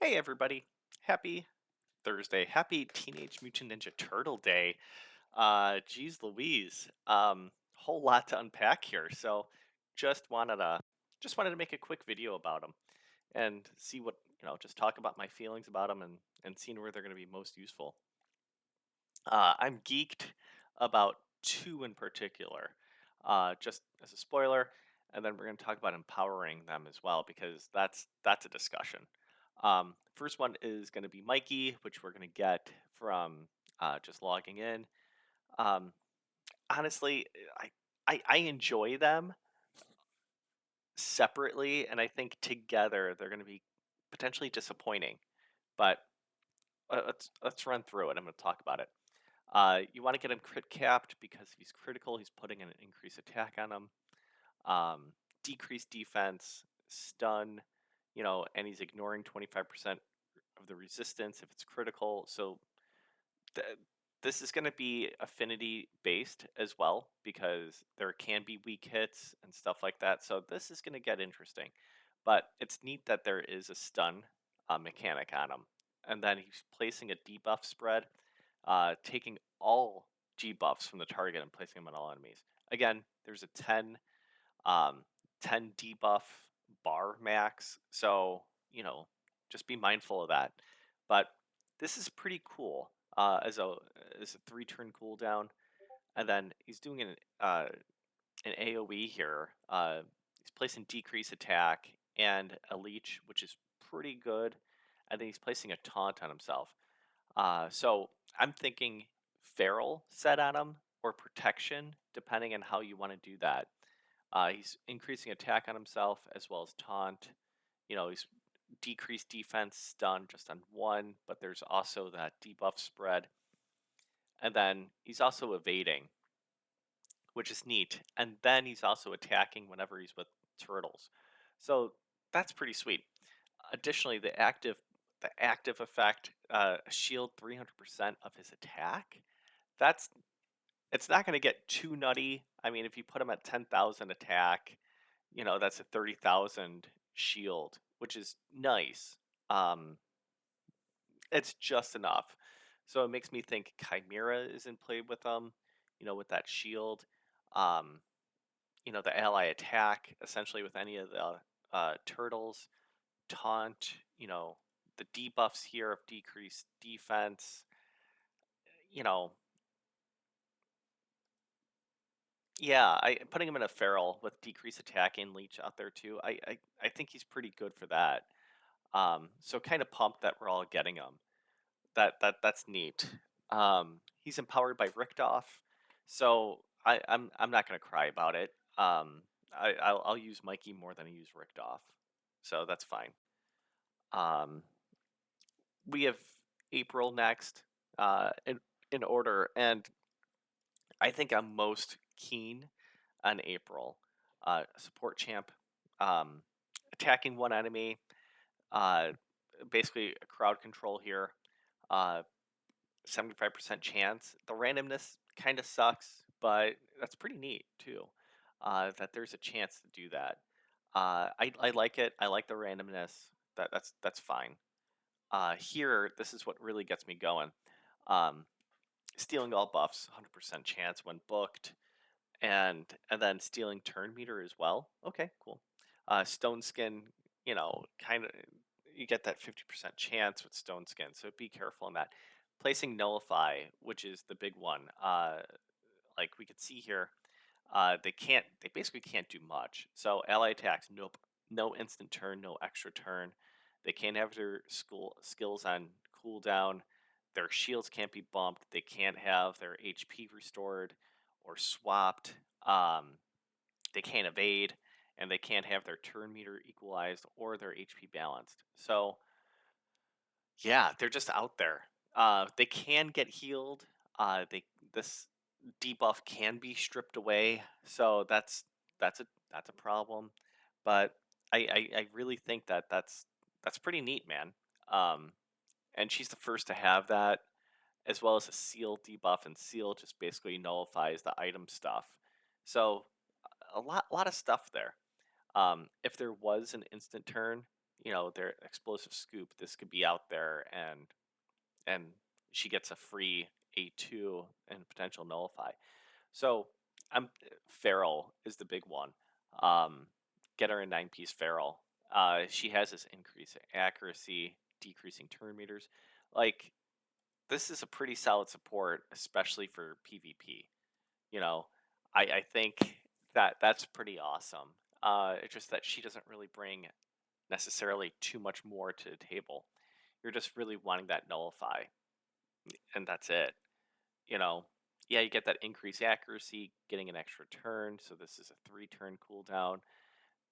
Hey everybody. Happy Thursday. Happy Teenage Mutant Ninja Turtle Day. Geez Louise. Whole lot to unpack here. So just wanted to just wanted to make a quick video about them and see what, just talk about my feelings about them and seeing where they're going to be most useful. I'm geeked about two in particular. Just as a spoiler, and then we're going to talk about empowering them as well because that's a discussion. First one is going to be Mikey, which we're going to get from just logging in. Um, Honestly, I enjoy them separately, and I think together they're going to be potentially disappointing. But let's run through it. I'm going to talk about it. You want to get him crit capped because if he's critical, he's putting an increased attack on him. Decreased defense, stun, and he's ignoring 25% of the resistance if it's critical. So th- this is going to be affinity based as well because there can be weak hits and stuff like that. So this is going to get interesting. But it's neat that there is a stun mechanic on him. And then he's placing a debuff spread, taking all G buffs from the target and placing them on all enemies. Again, there's a um, 10 debuff bar max. So, just be mindful of that. But this is pretty cool as a 3 turn cooldown. And then he's doing an AoE here. He's placing decrease attack and a leech, which is pretty good. And then he's placing a taunt on himself. So I'm thinking feral set on him or protection, depending on how you want to do that. He's increasing attack on himself as well as taunt. He's decreased defense stun just on one, but there's also that debuff spread. And then he's also evading, which is neat. And then he's also attacking whenever he's with turtles. So that's pretty sweet. Additionally, the active effect, shield 300% of his attack. That's It's not going to get too nutty. I mean, if you put him at 10,000 attack, that's a 30,000 shield, which is nice. Um, it's just enough. So it makes me think Chimera is in play with them, with that shield. Um, the ally attack essentially with any of the turtles, taunt, the debuffs here of decreased defense, you know, yeah, I putting him in a feral with decreased attack and leech out there too. I think he's pretty good for that. So kind of pumped that we're all getting him. That's neat. He's empowered by Richtof, so I'm not gonna cry about it. I'll use Mikey more than I use Richtof, so that's fine. Um, we have April next, in order, and I think I'm most keen on April. Support champ, um, attacking one enemy, uh, basically a crowd control here. Uh, 75% chance. The randomness kind of sucks, but that's pretty neat too. That there's a chance to do that. I like it. I like the randomness. That's fine. Here, this is what really gets me going. Um, Stealing all buffs, 100% chance when booked, and then stealing turn meter as well. Okay, cool. Stone skin, kind of you get that 50% chance with stone skin, so be careful in that. Placing nullify, which is the big one. Like we could see here, they basically can't do much. So ally attacks, nope, no instant turn, no extra turn. They can't have their skills on cooldown. Their shields can't be bumped. They can't have their HP restored or swapped. Um, they can't evade, and they can't have their turn meter equalized or their HP balanced. So yeah, they're just out there. They can get healed. They this debuff can be stripped away, so that's a problem. But I really think that's pretty neat, man. Um, and she's the first to have that, as well as a seal debuff, and seal just basically nullifies the item stuff. So a lot of stuff there. If there was an instant turn, their explosive scoop, this could be out there, and she gets a free A2 and potential nullify. So I'm Feral is the big one. Um, get her a 9-piece Feral. She has this increase in accuracy, decreasing turn meters. Like, this is a pretty solid support, especially for PvP. You know, I think that's pretty awesome. It's just that she doesn't really bring necessarily too much more to the table. You're just really wanting that nullify, and that's it. You know, yeah, you get that increased accuracy, getting an extra turn. So this is a 3-turn cooldown,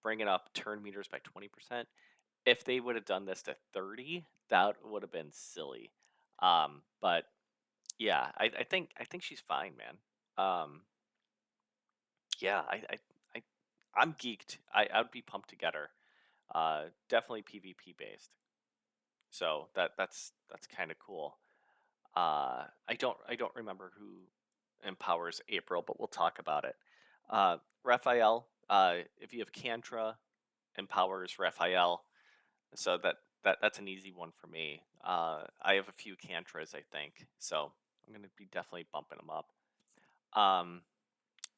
bringing up turn meters by 20%. If they would have done this to 30, that would have been silly. But yeah, I think she's fine, man. Yeah, I I'm geeked. I would be pumped to get her. Definitely PvP based. So that's kind of cool. I don't remember who empowers April, but we'll talk about it. Raphael, if you have Cantra, empowers Raphael. So that's an easy one for me. I have a few Cantras, I think, so I'm gonna be definitely bumping them up. Um,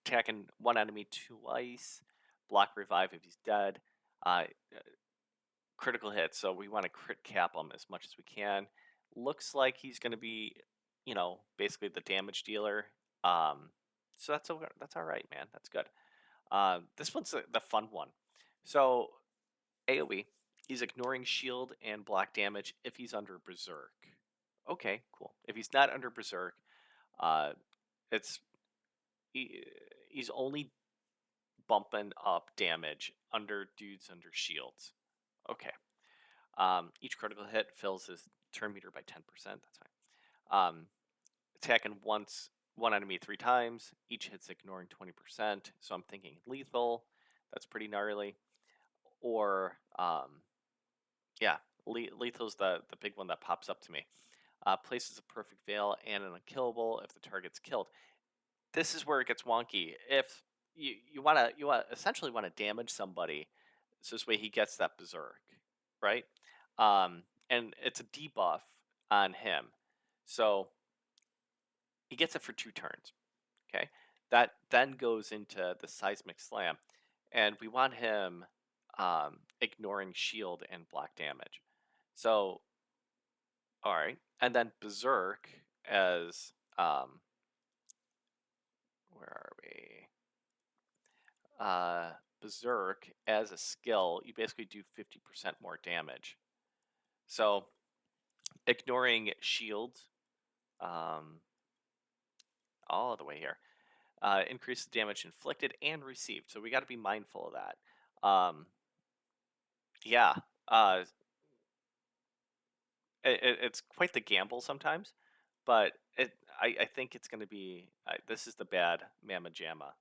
Attacking one enemy twice, block revive if he's dead. Uh, Critical hit, so we want to crit cap him as much as we can. Looks like he's going to be, basically the damage dealer. Um, so that's all right, man. That's good. This one's the fun one. So AOE, he's ignoring shield and block damage if he's under Berserk. Okay, cool. If he's not under Berserk, uh, it's he, he's only bumping up damage under dudes under shields. Okay. Each critical hit fills his turn meter by 10%. That's fine. Attacking one enemy 3 times. Each hit's ignoring 20%. So I'm thinking lethal. That's pretty gnarly. Or yeah, lethal's the big one that pops up to me. Places a perfect veil and an unkillable if the target's killed. This is where it gets wonky. If you essentially want to damage somebody, so this way he gets that berserk, right? And it's a debuff on him, so he gets it for 2 turns. Okay, that then goes into the seismic slam, and we want him ignoring shield and block damage. So all right, and then berserk as where are we? Berserk as a skill, you basically do 50% more damage. So ignoring shield, um, all the way here, increases damage inflicted and received. So we got to be mindful of that. Yeah, uh, it's quite the gamble sometimes, but I think it's going to be this is the bad Mama Jamma.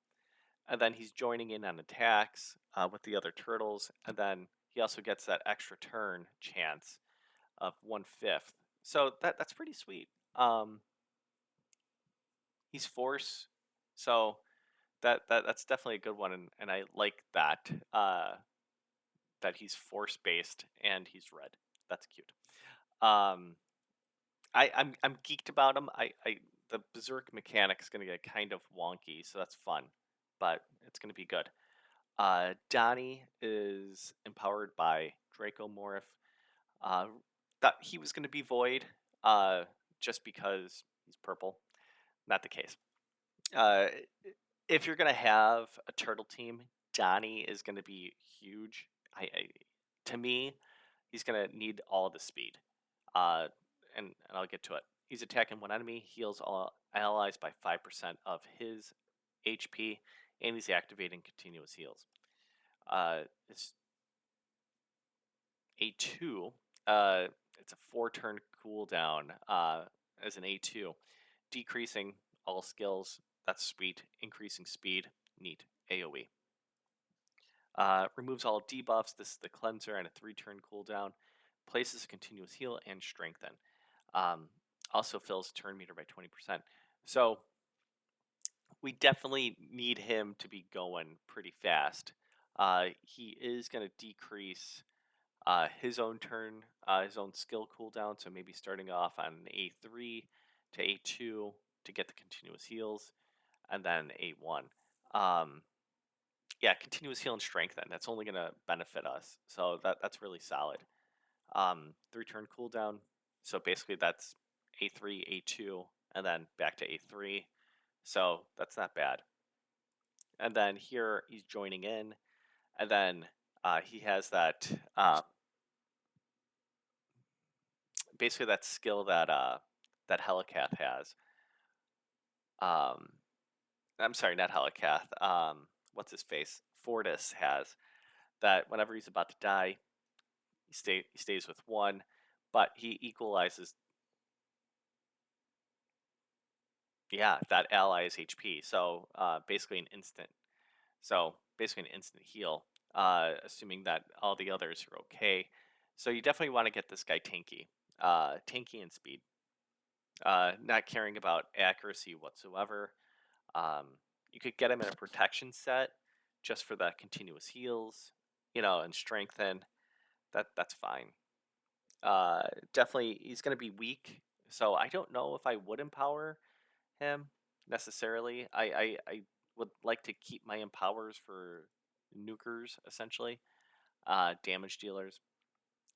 And then he's joining in on attacks with the other turtles, and then he also gets that extra turn chance of 1/5. So that's pretty sweet. He's force, so that's definitely a good one, and I like that that he's force based and he's red. That's cute. Um, I'm geeked about him. I the berserk mechanic is gonna get kind of wonky, so that's fun, but it's gonna be good. Donnie is empowered by Draco Morph. Uh, Thought he was going to be Void, uh, just because he's purple. Not the case. Uh, if you're going to have a turtle team, Donnie is going to be huge. To me, he's going to need all the speed. Uh, and I'll get to it. He's attacking one enemy, heals all allies by 5% of his HP, and he's activating continuous heals. It's A2. It's a 4-turn cooldown as an A2, decreasing all skills. That's sweet. Increasing speed. Neat. AOE. Removes all debuffs. This is the cleanser and a 3-turn cooldown. Places a continuous heal and strengthen. Um, Also fills turn meter by 20%. So we definitely need him to be going pretty fast. He is going to decrease his own turn, his own skill cooldown. So maybe starting off on A3 to A2 to get the continuous heals, and then A1. Um, yeah, continuous heal and strengthen. That's only going to benefit us. So that's really solid. 3 turn cooldown. So basically that's A3, A2, and then back to A3. So that's not bad. And then here he's joining in, and then he has that basically that skill that that Helicath has. Um, I'm sorry, not Helicath. What's his face? Fortis has that. Whenever he's about to die, he stays with 1, but he equalizes. Yeah, that ally's HP. So basically an instant. So basically an instant heal, assuming that all the others are okay. So you definitely want to get this guy tanky, tanky and speed. Not caring about accuracy whatsoever. Um, you could get him in a protection set just for the continuous heals, and strengthen. That's fine. Definitely, he's going to be weak, so I don't know if I would empower him necessarily. I would like to keep my empowers for nukers, essentially, damage dealers.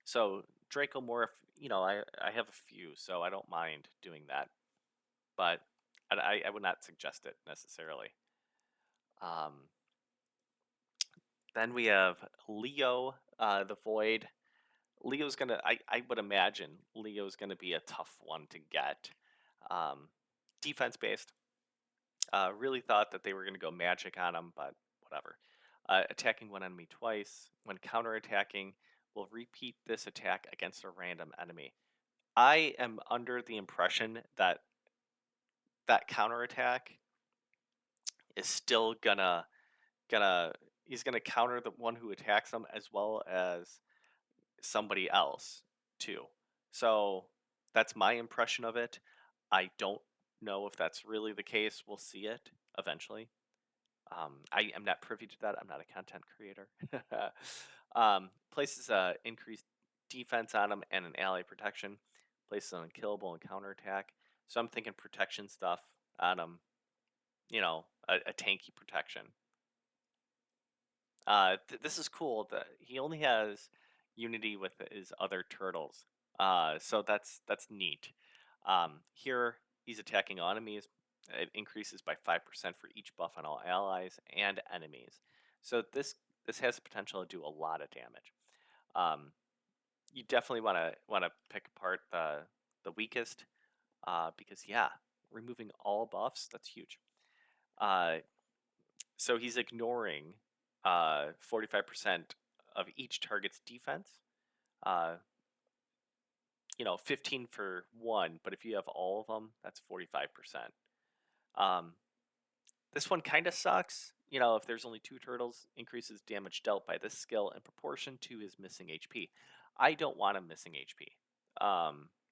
So Draco Morph, I have a few, so I don't mind doing that, but I would not suggest it necessarily. Um, then we have Leo, the Void. Leo's gonna, I would imagine Leo's gonna be a tough one to get. Um, Defense based. Really thought that they were gonna go magic on him, but whatever. Attacking one enemy twice. When counterattacking, will repeat this attack against a random enemy. I am under the impression that that counterattack is still gonna he's gonna counter the one who attacks him as well as somebody else too. So that's my impression of it. I don't know if that's really the case. We'll see it eventually. I am not privy to that. I'm not a content creator. Places increased defense on him and an ally protection. Places an unkillable and counterattack. So I'm thinking protection stuff on him. A tanky protection. This is cool. That he only has unity with his other turtles. So that's neat. Here he's attacking enemies. It increases by 5% for each buff on all allies and enemies. So this has the potential to do a lot of damage. Um, you definitely want to pick apart the weakest because yeah, removing all buffs, that's huge. Uh, so he's ignoring 45% of each target's defense. Uh, 15 for one, but if you have all of them, that's 45%. Um, this one kind of sucks. If there's only 2 turtles, increases damage dealt by this skill in proportion to his missing HP. I don't want him missing HP,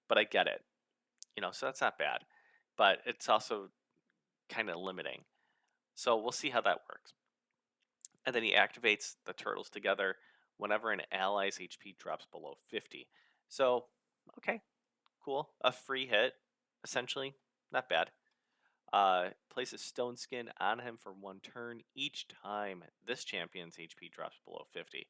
but I get it. So that's not bad, but it's also kind of limiting. So we'll see how that works. And then he activates the turtles together whenever an ally's HP drops below 50. So, okay, cool. A free hit, essentially. Not bad. Places Stone Skin on him for 1 turn each time this champion's HP drops below 50.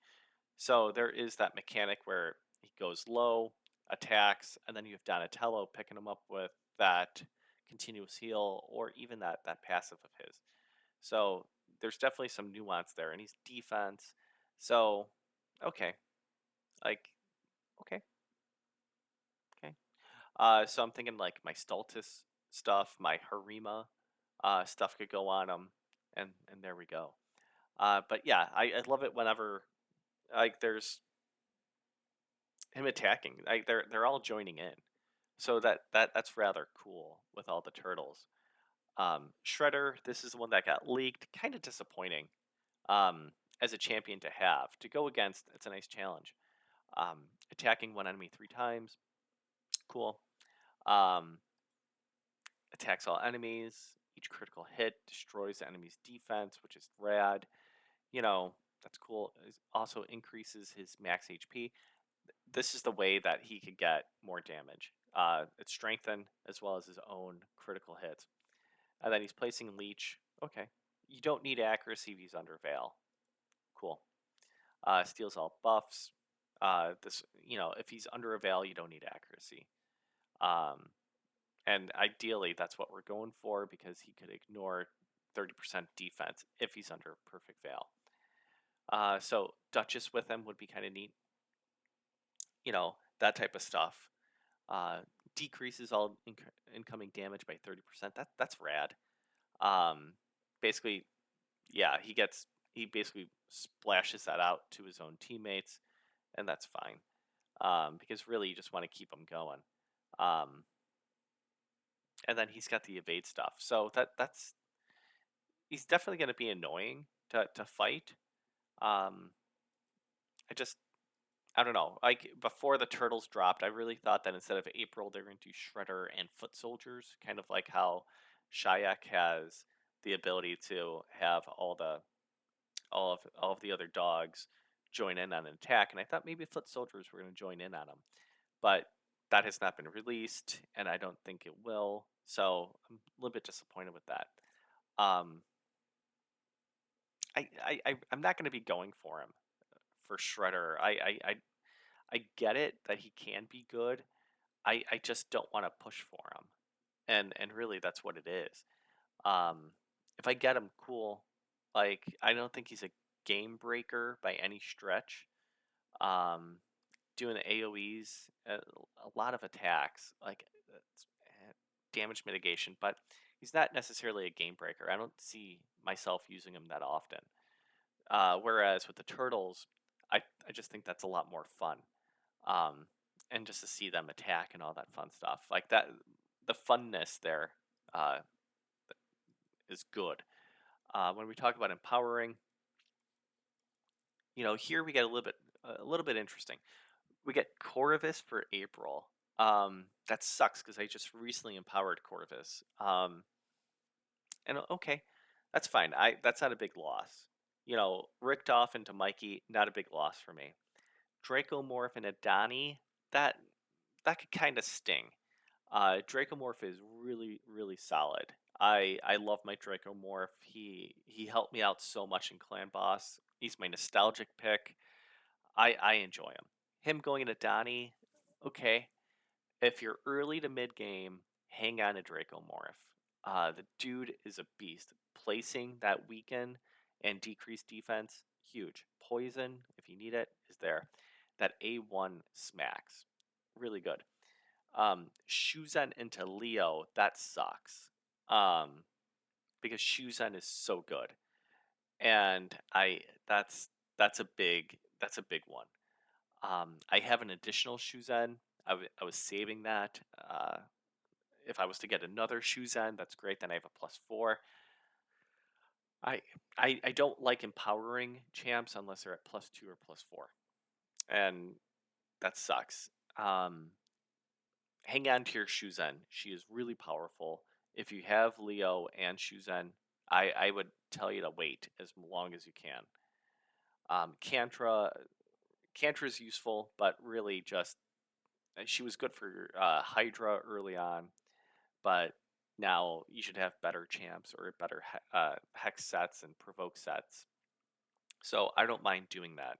So there is that mechanic where he goes low, attacks, and then you have Donatello picking him up with that continuous heal or even that passive of his. So there's definitely some nuance there, and he's defense. So, okay, like, okay, okay. So I'm thinking like my Stultus stuff, my Harima stuff could go on him, and there we go. But yeah, I love it whenever like there's him attacking. Like they're all joining in, so that's rather cool with all the turtles. Shredder, this is the one that got leaked. Kind of disappointing. As a champion to have to go against. It's a nice challenge. Attacking one enemy 3 times, cool. Um, attacks all enemies. Each critical hit destroys the enemy's defense, which is rad. That's cool. It also increases his max HP. this is the way that he could get more damage. It's strengthen as well as his own critical hits. And then he's placing leech. Okay. You don't need accuracy if he's under veil. Cool. Steals all buffs. This, if he's under a veil, you don't need accuracy. Um, and ideally, that's what we're going for because he could ignore 30% defense if he's under perfect veil. So Duchess with him would be kind of neat. That type of stuff. Uh, Decreases all incoming damage by 30%. That's rad. Um, Basically, yeah, he basically splashes that out to his own teammates, and that's fine. Because really, you just want to keep him going. And then he's got the evade stuff, so that's he's definitely going to be annoying to fight. Um, I don't know. Like before the turtles dropped, I really thought that instead of April, they're going to do Shredder and Foot Soldiers, kind of like how Shayak has the ability to have all of the other dogs join in on an attack, and I thought maybe Foot Soldiers were going to join in on them, but that has not been released, and I don't think it will. So I'm a little bit disappointed with that. Um, I'm not going to be going for him for Shredder. I get it that he can be good. I just don't want to push for him, and really that's what it is. Um, if I get him, cool. Like I don't think he's a game breaker by any stretch. Um, Doing the AOE's, a lot of attacks, like damage mitigation, but he's not necessarily a game breaker. I don't see myself using him that often. Whereas with the turtles, I just think that's a lot more fun. Um, and just to see them attack and all that fun stuff like that, the funness there uh, is good. When we talk about empowering, here we get a little bit interesting. We get Corvus for April. That sucks because I just recently empowered Corvus. And okay, that's fine. That's not a big loss. Richtoff into Mikey, not a big loss for me. Dracomorph and Adani, that that could kind of sting. Dracomorph is really really solid. I love my Dracomorph. He helped me out so much in Clan Boss. He's my nostalgic pick. I enjoy him. Him going into Donnie, okay. If you're early to mid game, hang on to Dracomorph. The dude is a beast. Placing that weaken and decrease defense, huge. Poison, if you need it, is there. That A1 smacks. Really good. Shuzen into Leo, that sucks. Um, because Shuzen is so good. And that's a big one. I have an additional Shuzen. I was saving that. If I was to get another Shuzen, that's great. Then I have a +4. I, I don't like empowering champs unless they're at +2 or +4, and that sucks. Hang on to your Shuzen. She is really powerful. If you have Leo and Shuzen, I would tell you to wait as long as you can. Cantra is useful, but really just she was good for Hydra early on, but now you should have better champs or better hex sets and provoke sets. So I don't mind doing that.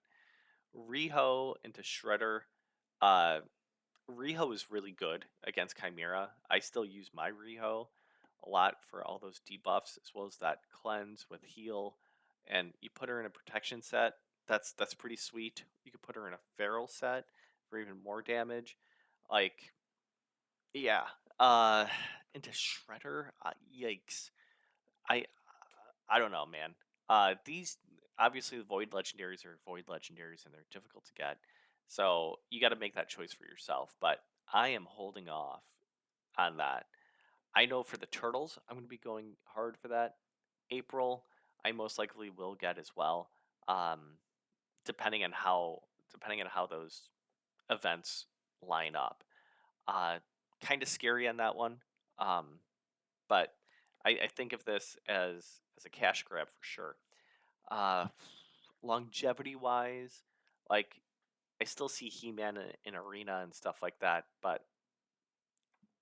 Riho into Shredder. Uh, Riho is really good against Chimera. I still use my Riho a lot for all those debuffs as well as that cleanse with heal. And you put her in a protection set. That's pretty sweet. You could put her in a feral set for even more damage. Like, yeah. Uh, Into Shredder. Yikes. I I don't know, man. These obviously the void legendaries are void legendaries and they're difficult to get. So you got to make that choice for yourself. But I am holding off on that. I know for the turtles, I'm going to be going hard for that. April, I most likely will get as well, um, depending on how those events line up. Uh, Kind of scary on that one, um, but I think of this as a cash grab for sure. Uh, Longevity wise, like I still see He-Man in Arena and stuff like that, but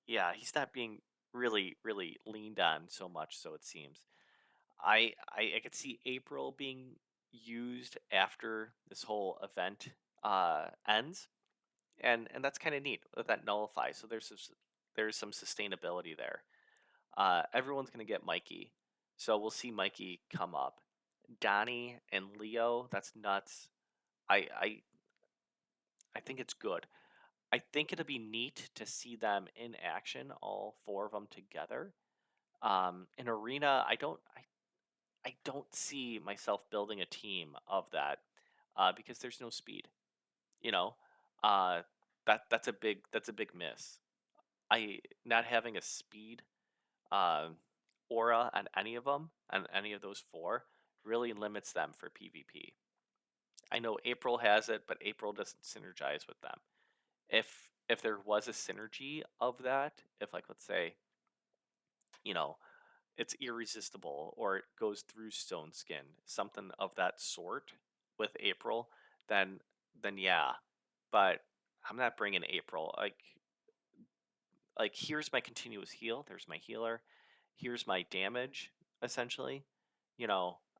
yeah, he's not being really leaned on so much, so it seems. I could see April being used after this whole event ends, and that's kind of neat. Let that nullify. So there's some sustainability there. Everyone's gonna get Mikey, so we'll see Mikey come up. Donnie and Leo, that's nuts. I I I think it's good. I think it'll be neat to see them in action, all four of them together. In Arena, I don't see myself building a team of that because there's no speed. You know, uh, that's a big miss. I not having a speed uh, aura on any of them, on any of those four, really limits them for PvP. I know April has it, but April doesn't synergize with them. If there was a synergy of that, if like let's say, you know, it's irresistible or it goes through stone skin, something of that sort with April, then yeah. But I'm not bringing April. Like here's my continuous heal. There's my healer. Here's my damage essentially.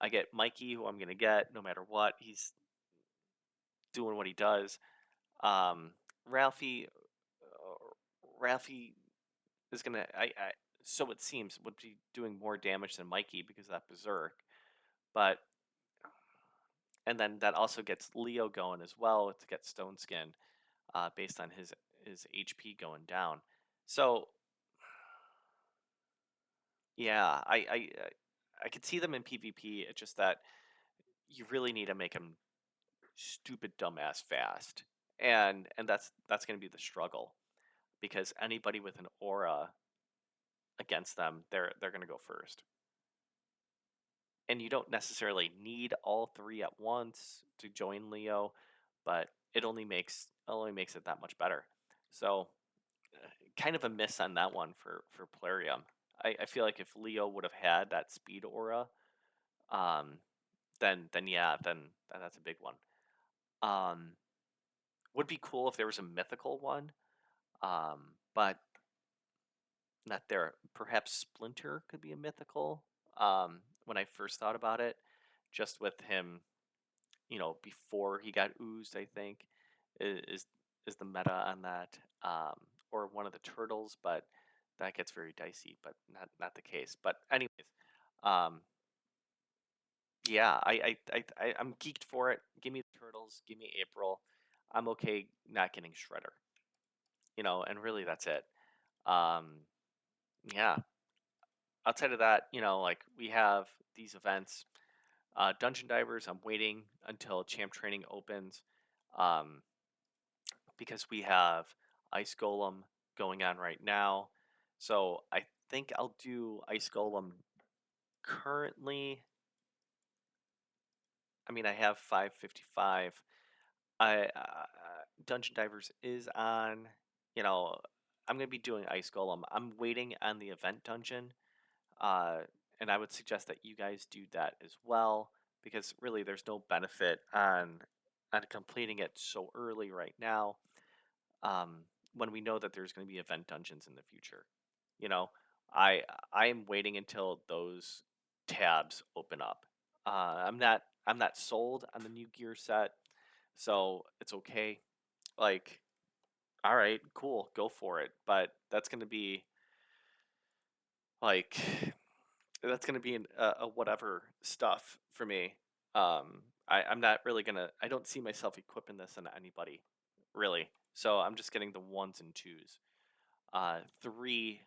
I get Mikey, who I'm gonna get no matter what. He's doing what he does. Um, Ralphie, Ralphie is gonna. So it seems would be doing more damage than Mikey because of that berserk. But and then that also gets Leo going as well to get Stone Skin, based on his HP going down. So yeah, I could see them in PvP. It's just that you really need to make them stupid dumbass fast, and that's going to be the struggle because anybody with an aura against them, they're going to go first. And you don't necessarily need all three at once to join Leo, but it only makes it that much better. So kind of a miss on that one for Plarium. I feel like if Leo would have had that speed aura, um, then yeah, then that's a big one. Um, would be cool if there was a mythical one, but not there. Perhaps Splinter could be a mythical. When I first thought about it, just with him, before he got oozed, I think is is the meta on that, or one of the turtles, but that gets very dicey. But not the case. But anyways, um, yeah, I'm geeked for it. Give me the turtles. Give me April. I'm okay not getting Shredder. And really that's it. Um, yeah. Outside of that, like we have these events. Dungeon Divers, I'm waiting until Champ Training opens. Um, because we have Ice Golem going on right now. So I think I'll do Ice Golem currently. I mean, I have 555. Dungeon Divers is on. You know, I'm gonna be doing Ice Golem. I'm waiting on the event dungeon, uh, and I would suggest that you guys do that as well because really, there's no benefit on completing it so early right now, um, when we know that there's going to be event dungeons in the future. You know, I I am waiting until those tabs open up. I'm not sold on the new gear set, so it's okay. Like, all right, cool, go for it. But like that's gonna be a whatever stuff for me. I'm not really gonna. I don't see myself equipping this on anybody, really. So I'm just getting the ones and twos. Three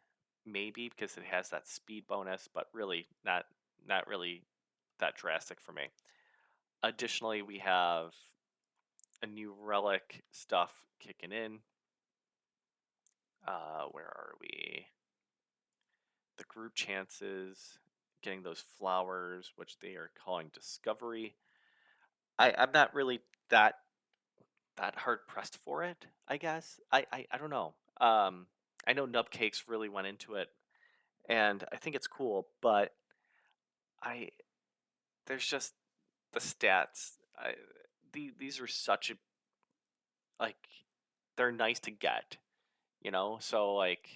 maybe because it has that speed bonus, but really not really that drastic for me. Additionally, we have a new relic stuff kicking in. Where are we? The group chances, getting those flowers, which they are calling discovery. I'm not really that hard pressed for it. I guess I don't know. I know Nubcakes really went into it, and I think it's cool, but I there's just the stats. These are such like they're nice to get, you know. So like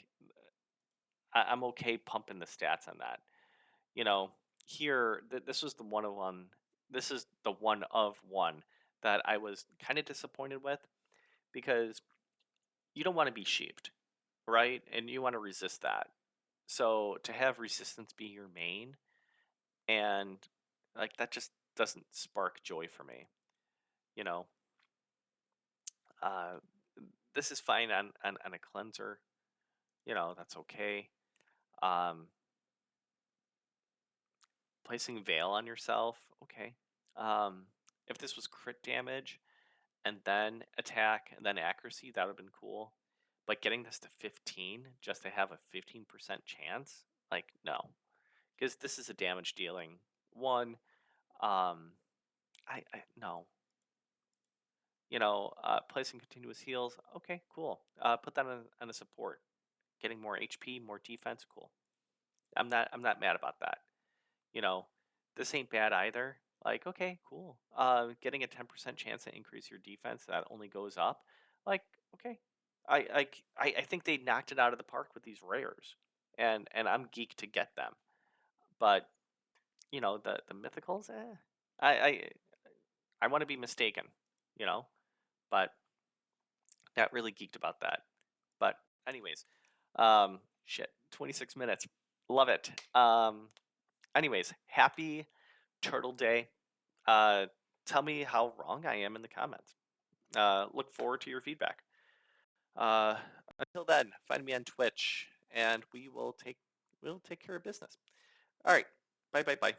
I'm okay pumping the stats on that. You know, here this was the one of one. This is the one of one that I was kind of disappointed with because you don't want to be sheeped, right? And you want to resist that. So to have resistance be your main, and like that just doesn't spark joy for me. You know, uh, this is fine on a cleanser. You know, that's okay. Um, Placing veil on yourself, okay. Um, if this was crit damage and then attack and then accuracy, that would have been cool. But getting this to 15 just to have a 15% chance, like no, because this is a damage dealing one. I no, placing continuous heals, okay, cool. Put that on a support, getting more HP, more defense, cool. I'm not mad about that. You know, this ain't bad either. Like, okay, cool. Getting a 10% chance to increase your defense that only goes up. Like, okay. I think they knocked it out of the park with these rares. And I'm geeked to get them. But, the mythicals, I I I want to be mistaken, you know, but not really geeked about that. But anyways, shit, 26 minutes. Love it. Anyways, happy Turtle Day. Uh, Tell me how wrong I am in the comments. Look forward to your feedback. Uh, until then, find me on Twitch, and we'll take care of business. All right, bye bye bye.